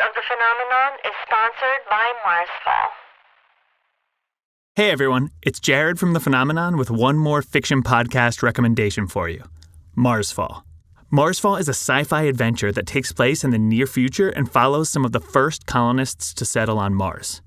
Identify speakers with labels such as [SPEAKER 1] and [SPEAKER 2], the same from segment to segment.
[SPEAKER 1] of the Phenomenon is sponsored by Marsfall.
[SPEAKER 2] Hey everyone, it's Jared from The Phenomenon with one more fiction podcast recommendation for you, Marsfall. Marsfall is a sci-fi adventure that takes place in the near future and follows some of the first colonists to settle on Mars.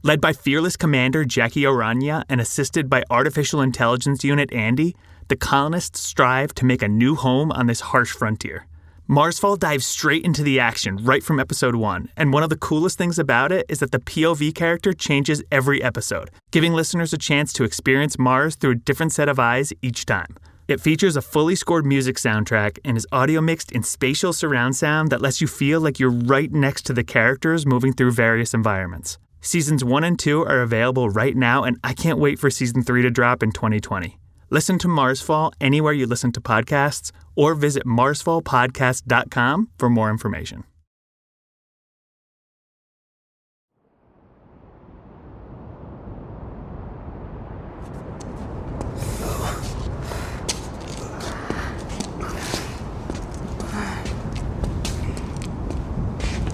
[SPEAKER 2] Led by fearless commander Jackie Orania and assisted by artificial intelligence unit Andy, the colonists strive to make a new home on this harsh frontier. Marsfall dives straight into the action right from episode 1, and one of the coolest things about it is that the POV character changes every episode, giving listeners a chance to experience Mars through a different set of eyes each time. It features a fully scored music soundtrack and is audio mixed in spatial surround sound that lets you feel like you're right next to the characters moving through various environments. Seasons 1 and 2 are available right now, and I can't wait for Season 3 to drop in 2020. Listen to Marsfall anywhere you listen to podcasts, or visit marsfallpodcast.com for more information.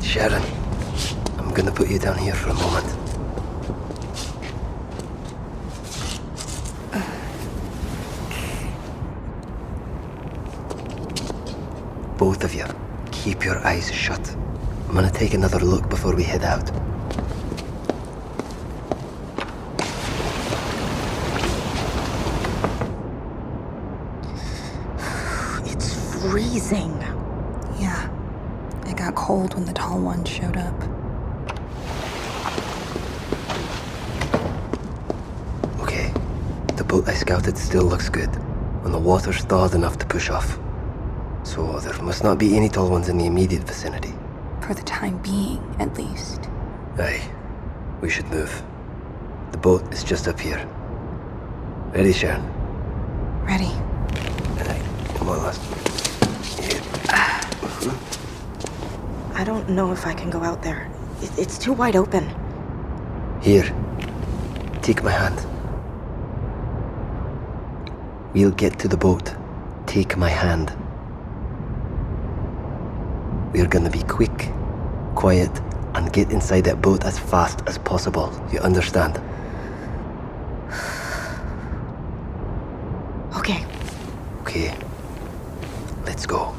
[SPEAKER 3] Sharon, I'm gonna put you down here for a moment. Both of you, keep your eyes shut. I'm gonna take another look before we head out.
[SPEAKER 4] It's freezing.
[SPEAKER 5] Yeah, it got cold when the tall one showed up.
[SPEAKER 3] Okay, the boat I scouted still looks good, and the water's thawed enough to push off. So there must not be any tall ones in the immediate vicinity.
[SPEAKER 5] For the time being, at least.
[SPEAKER 3] Aye, we should move. The boat is just up here. Ready, Sharon?
[SPEAKER 5] Ready.
[SPEAKER 3] Aye, come on, lass. Here.
[SPEAKER 4] I don't know if I can go out there. It's too wide open.
[SPEAKER 3] Here, take my hand. We'll get to the boat. Take my hand. We're gonna be quick, quiet, and get inside that boat as fast as possible. You understand?
[SPEAKER 4] Okay.
[SPEAKER 3] Okay. Let's go.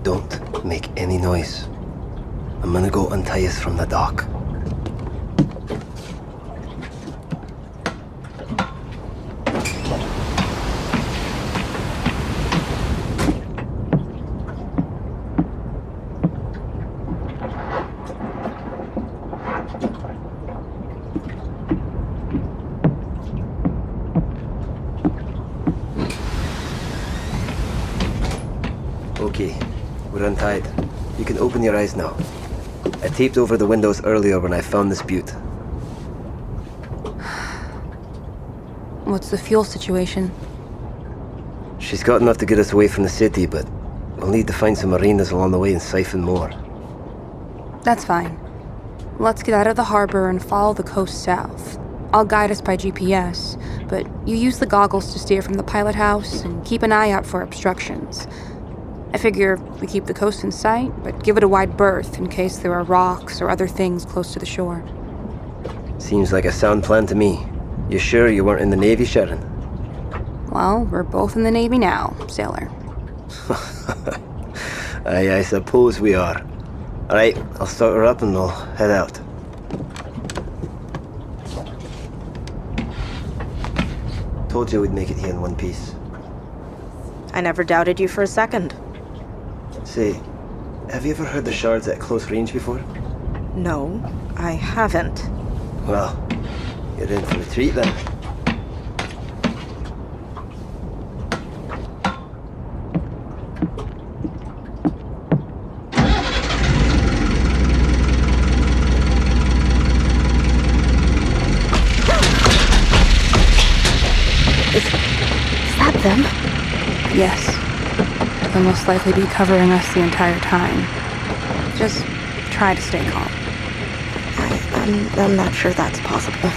[SPEAKER 3] Don't make any noise. I'm gonna go untie us from the dock. Okay, we're untied. You can open your eyes now. I taped over the windows earlier when I found this butte.
[SPEAKER 5] What's the fuel situation?
[SPEAKER 3] She's got enough to get us away from the city, but we'll need to find some marinas along the way and siphon more.
[SPEAKER 5] That's fine. Let's get out of the harbor and follow the coast south. I'll guide us by GPS, but you use the goggles to steer from the pilot house and keep an eye out for obstructions. I figure we keep the coast in sight, but give it a wide berth in case there are rocks or other things close to the shore.
[SPEAKER 3] Seems like a sound plan to me. You sure you weren't in the Navy, Sharon?
[SPEAKER 5] Well, we're both in the Navy now, sailor.
[SPEAKER 3] I suppose we are. Alright, I'll start her up and we'll head out. Told you we'd make it here in one piece.
[SPEAKER 4] I never doubted you for a second.
[SPEAKER 3] Say, have you ever heard the shards at close range before?
[SPEAKER 4] No, I haven't.
[SPEAKER 3] Well, you're in for a treat then.
[SPEAKER 4] them?
[SPEAKER 5] Yes. They'll most likely be covering us the entire time. Just try to stay calm.
[SPEAKER 4] I'm not sure that's possible.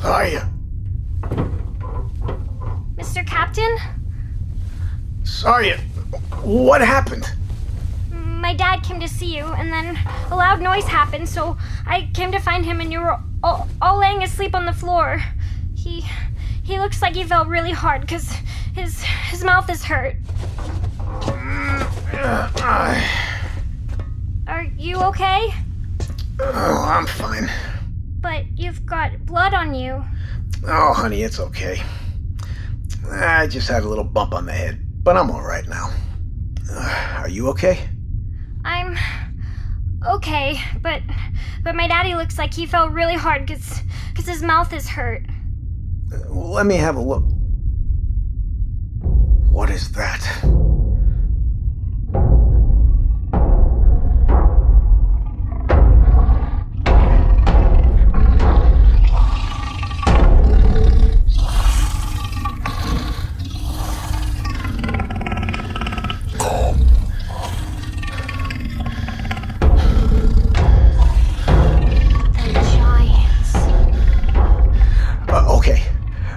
[SPEAKER 6] Saya.
[SPEAKER 7] Mr. Captain?
[SPEAKER 6] Saya, what happened?
[SPEAKER 7] My dad came to see you, and then a loud noise happened, so I came to find him, and you were all laying asleep on the floor. He looks like he fell really hard, because his mouth is hurt. Are you okay?
[SPEAKER 6] Oh, I'm fine.
[SPEAKER 7] But you've got blood on you.
[SPEAKER 6] Oh, honey, it's okay. I just had a little bump on the head, but I'm all right now. Are you okay?
[SPEAKER 7] I'm okay, but my daddy looks like he fell really hard because his mouth is hurt.
[SPEAKER 6] Let me have a look. What is that?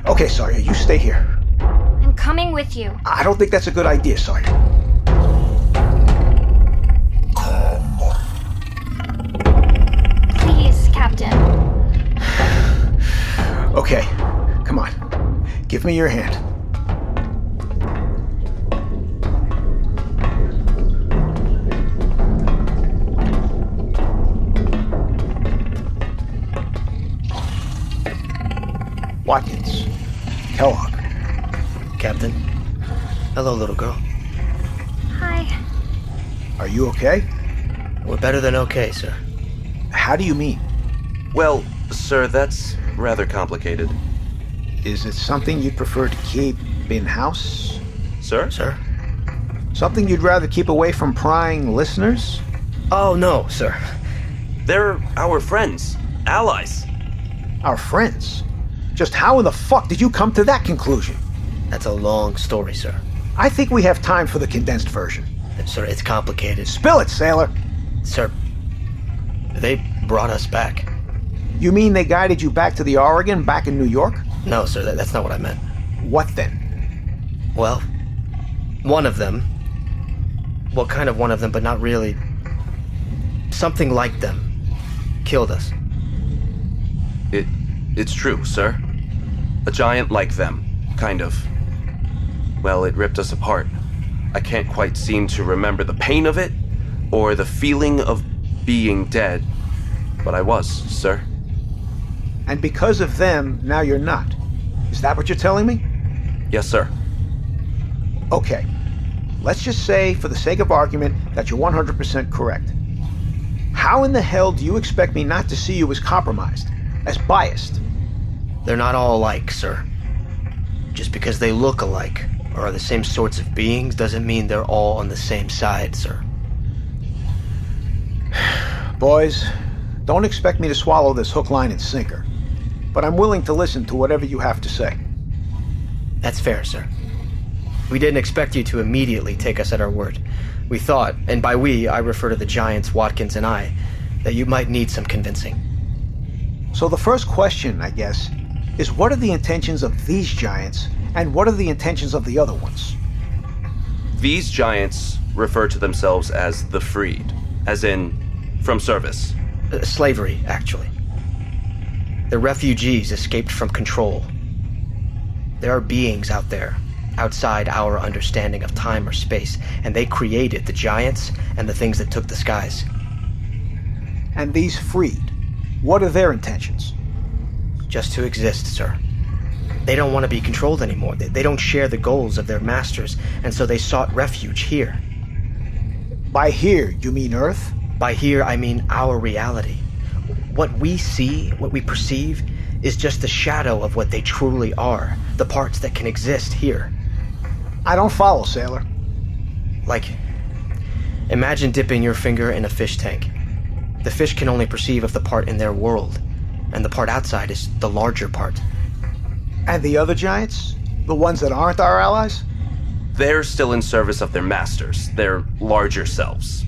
[SPEAKER 6] Okay, Sawyer, you stay here.
[SPEAKER 7] I'm coming with you.
[SPEAKER 6] I don't think that's a good idea, Sawyer.
[SPEAKER 7] Please, Captain.
[SPEAKER 6] Okay, come on. Give me your hand. Watkins. Kellogg.
[SPEAKER 3] Captain. Hello, little girl.
[SPEAKER 7] Hi.
[SPEAKER 6] Are you okay?
[SPEAKER 3] We're better than okay, sir.
[SPEAKER 6] How do you mean?
[SPEAKER 8] Well, sir, that's rather complicated.
[SPEAKER 6] Is it something you'd prefer to keep in-house?
[SPEAKER 8] Sir?
[SPEAKER 3] Sir?
[SPEAKER 6] Something you'd rather keep away from prying listeners?
[SPEAKER 3] Oh, no, sir.
[SPEAKER 8] They're our friends. Allies.
[SPEAKER 6] Our friends? Just how in the fuck did you come to that conclusion?
[SPEAKER 3] That's a long story, sir.
[SPEAKER 6] I think we have time for the condensed version.
[SPEAKER 3] Sir, it's complicated.
[SPEAKER 6] Spill it, sailor!
[SPEAKER 3] Sir, they brought us back.
[SPEAKER 6] You mean they guided you back to the Oregon, back in New York?
[SPEAKER 3] No, sir, that's not what I meant.
[SPEAKER 6] What then?
[SPEAKER 3] Well, one of them... Well, kind of one of them, but not really. Something like them. Killed us.
[SPEAKER 8] It's true, sir. A giant like them, kind of. Well, it ripped us apart. I can't quite seem to remember the pain of it, or the feeling of being dead, but I was, sir.
[SPEAKER 6] And because of them, now you're not. Is that what you're telling me?
[SPEAKER 8] Yes, sir.
[SPEAKER 6] Okay. Let's just say, for the sake of argument, that you're 100% correct. How in the hell do you expect me not to see you as compromised, as biased?
[SPEAKER 3] They're not all alike, sir. Just because they look alike or are the same sorts of beings doesn't mean they're all on the same side, sir.
[SPEAKER 6] Boys, don't expect me to swallow this hook, line, and sinker. But I'm willing to listen to whatever you have to say.
[SPEAKER 3] That's fair, sir. We didn't expect you to immediately take us at our word. We thought, and by we, I refer to the giants, Watkins and I, that you might need some convincing.
[SPEAKER 6] So the first question, I guess, is what are the intentions of these giants, and what are the intentions of the other ones?
[SPEAKER 8] These giants refer to themselves as the freed, as in, from service.
[SPEAKER 3] Slavery, actually. They're refugees escaped from control. There are beings out there, outside our understanding of time or space, and they created the giants and the things that took the skies.
[SPEAKER 6] And these freed, what are their intentions?
[SPEAKER 3] Just to exist, sir. They don't want to be controlled anymore. They don't share the goals of their masters, and so they sought refuge here.
[SPEAKER 6] By here, you mean Earth?
[SPEAKER 3] By here, I mean our reality. What we see, what we perceive, is just the shadow of what they truly are, the parts that can exist here.
[SPEAKER 6] I don't follow, sailor.
[SPEAKER 3] Like, imagine dipping your finger in a fish tank. The fish can only perceive of the part in their world, and the part outside is the larger part.
[SPEAKER 6] And the other giants? The ones that aren't our allies?
[SPEAKER 8] They're still in service of their masters, their larger selves,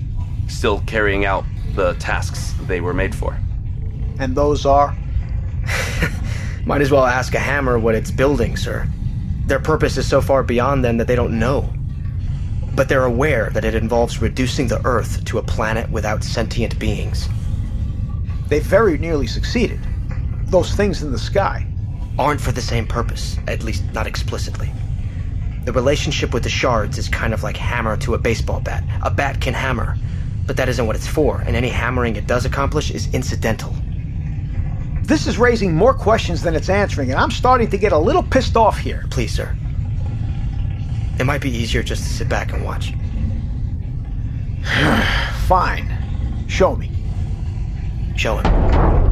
[SPEAKER 8] still carrying out the tasks they were made for.
[SPEAKER 6] And those are?
[SPEAKER 3] Might as well ask a hammer what it's building, sir. Their purpose is so far beyond them that they don't know. But they're aware that it involves reducing the Earth to a planet without sentient beings.
[SPEAKER 6] They very nearly succeeded. Those things in the sky
[SPEAKER 3] aren't for the same purpose, at least not explicitly. The relationship with the shards is kind of like hammer to a baseball bat. A bat can hammer, but that isn't what it's for, and any hammering it does accomplish is incidental.
[SPEAKER 6] This is raising more questions than it's answering, and I'm starting to get a little pissed off here.
[SPEAKER 3] Please, sir. It might be easier just to sit back and watch.
[SPEAKER 6] Fine. Show me.
[SPEAKER 3] Show him.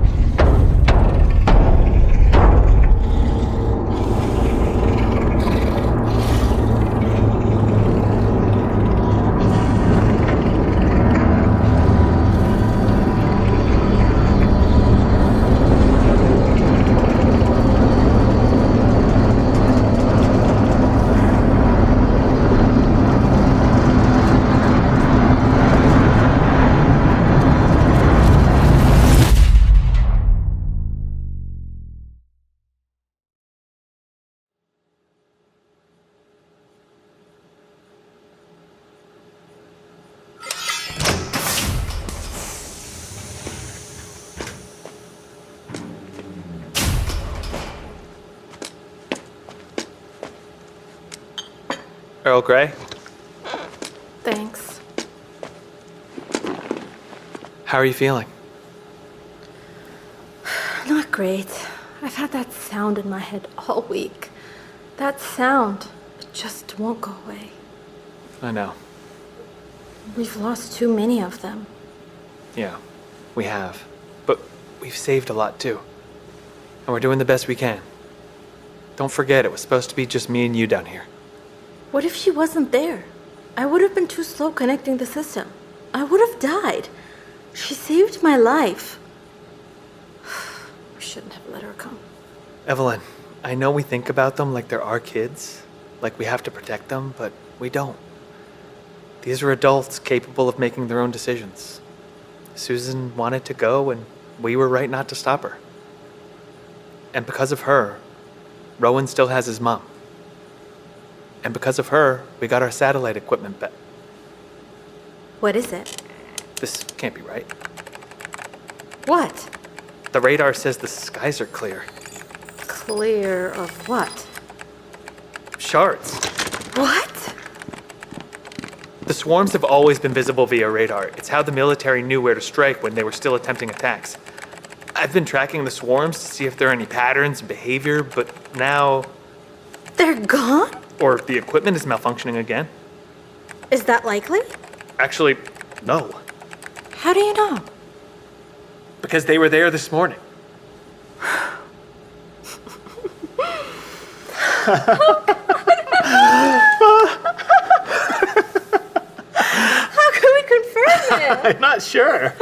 [SPEAKER 2] Earl Grey?
[SPEAKER 9] Thanks.
[SPEAKER 2] How are you feeling?
[SPEAKER 9] Not great. I've had that sound in my head all week. That sound, it just won't go away.
[SPEAKER 2] I know.
[SPEAKER 9] We've lost too many of them.
[SPEAKER 2] Yeah, we have. But we've saved a lot too. And we're doing the best we can. Don't forget, it was supposed to be just me and you down here.
[SPEAKER 9] What if she wasn't there? I would have been too slow connecting the system. I would have died. She saved my life. We shouldn't have let her come.
[SPEAKER 2] Evelyn, I know we think about them like they're our kids, like we have to protect them, but we don't. These are adults capable of making their own decisions. Susan wanted to go, and we were right not to stop her. And because of her, Rowan still has his mom. And because of her, we got our satellite equipment back.
[SPEAKER 9] What is it?
[SPEAKER 2] This can't be right.
[SPEAKER 9] What?
[SPEAKER 2] The radar says the skies are clear.
[SPEAKER 9] Clear of what?
[SPEAKER 2] Shards.
[SPEAKER 9] What?
[SPEAKER 2] The swarms have always been visible via radar. It's how the military knew where to strike when they were still attempting attacks. I've been tracking the swarms to see if there are any patterns in behavior, but now...
[SPEAKER 9] They're gone?
[SPEAKER 2] Or the equipment is malfunctioning again.
[SPEAKER 9] Is that likely?
[SPEAKER 2] Actually, no.
[SPEAKER 9] How do you know?
[SPEAKER 2] Because they were there this morning.
[SPEAKER 9] How can we confirm it?
[SPEAKER 2] I'm not sure.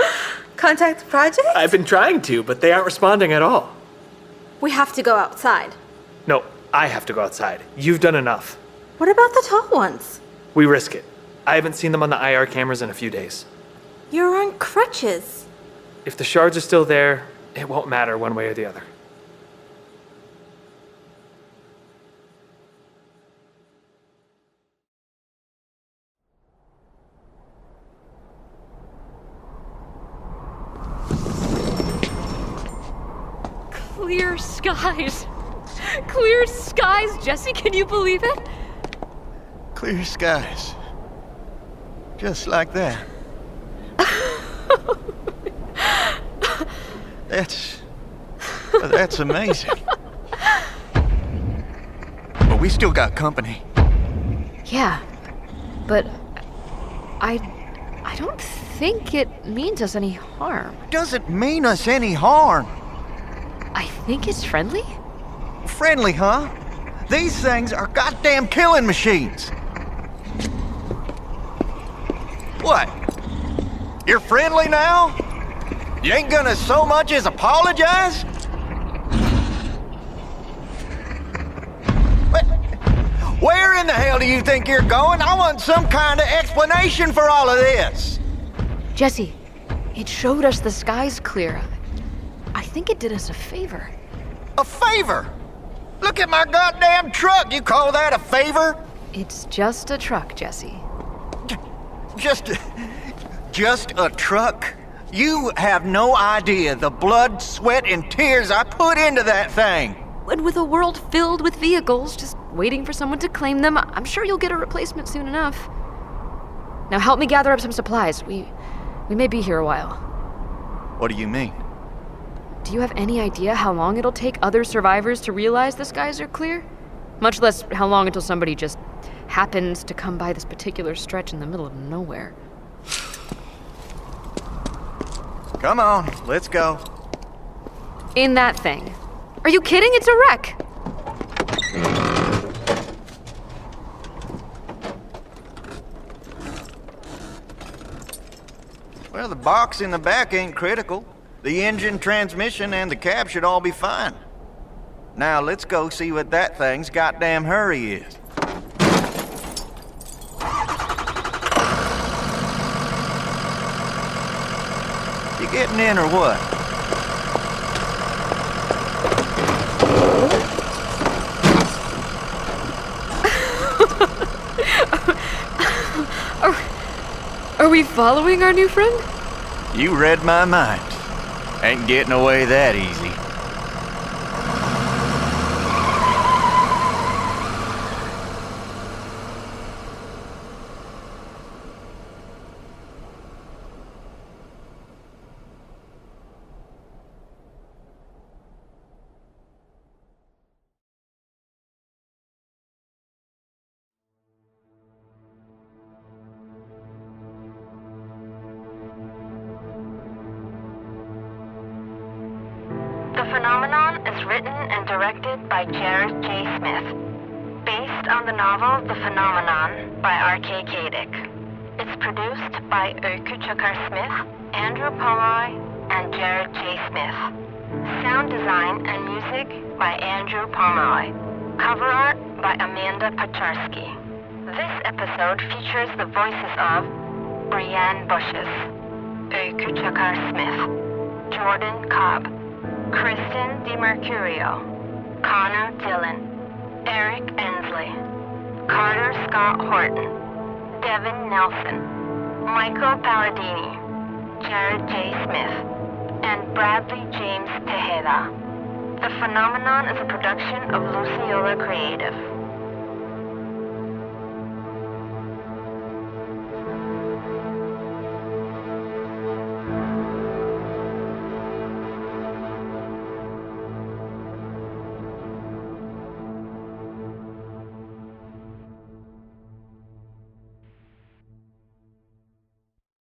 [SPEAKER 9] Contact the project?
[SPEAKER 2] I've been trying to, but they aren't responding at all.
[SPEAKER 9] We have to go outside.
[SPEAKER 2] No, I have to go outside. You've done enough.
[SPEAKER 9] What about the tall ones?
[SPEAKER 2] We risk it. I haven't seen them on the IR cameras in a few days.
[SPEAKER 9] You're on crutches.
[SPEAKER 2] If the shards are still there, it won't matter one way or the other.
[SPEAKER 10] Clear skies. Clear skies, Jesse, can you believe it?
[SPEAKER 11] Clear skies. Just like that. That's amazing. but we still got company.
[SPEAKER 10] Yeah, but I don't think it means us any harm.
[SPEAKER 11] Doesn't mean us any harm.
[SPEAKER 10] I think it's friendly?
[SPEAKER 11] Friendly, huh? These things are goddamn killing machines. What? You're friendly now? You ain't gonna so much as apologize? Where in the hell do you think you're going? I want some kind of explanation for all of this.
[SPEAKER 10] Jesse, it showed us the sky's clear. I think it did us a favor.
[SPEAKER 11] A favor? Look at my goddamn truck. You call that a favor?
[SPEAKER 10] It's just a truck, Jesse.
[SPEAKER 11] Just a truck? You have no idea the blood, sweat, and tears I put into that thing.
[SPEAKER 10] And with a world filled with vehicles, just waiting for someone to claim them, I'm sure you'll get a replacement soon enough. Now help me gather up some supplies. We may be here a while.
[SPEAKER 11] What do you mean?
[SPEAKER 10] Do you have any idea how long it'll take other survivors to realize the skies are clear? Much less how long until somebody just happens to come by this particular stretch in the middle of nowhere.
[SPEAKER 11] Come on, let's go.
[SPEAKER 10] In that thing. Are you kidding? It's a wreck!
[SPEAKER 11] Well, the box in the back ain't critical. The engine, transmission, and the cab should all be fine. Now let's go see what that thing's goddamn hurry is. You getting in or what?
[SPEAKER 10] Are we following our new friend?
[SPEAKER 11] You read my mind. Ain't getting away that easy.
[SPEAKER 1] The Phenomenon is written and directed by Jared J. Smith, based on the novel The Phenomenon by R.K. Kadick. It's produced by Öykü Çakar-Smith, Andrew Pomeroy, and Jared J. Smith. Sound design and music by Andrew Pomeroy. Cover art by Amanda Pacharsky. This episode features the voices of Brianne Bushes, Öykü Çakar-Smith, Jordan Cobb, Kristen DiMercurio, Connor Dillon, Eric Ensley, Carter Scott Horton, Devin Nelson, Michael Palladini, Jared J. Smith, and Bradley James Tejeda. The Phenomenon is a production of Luciola Creative.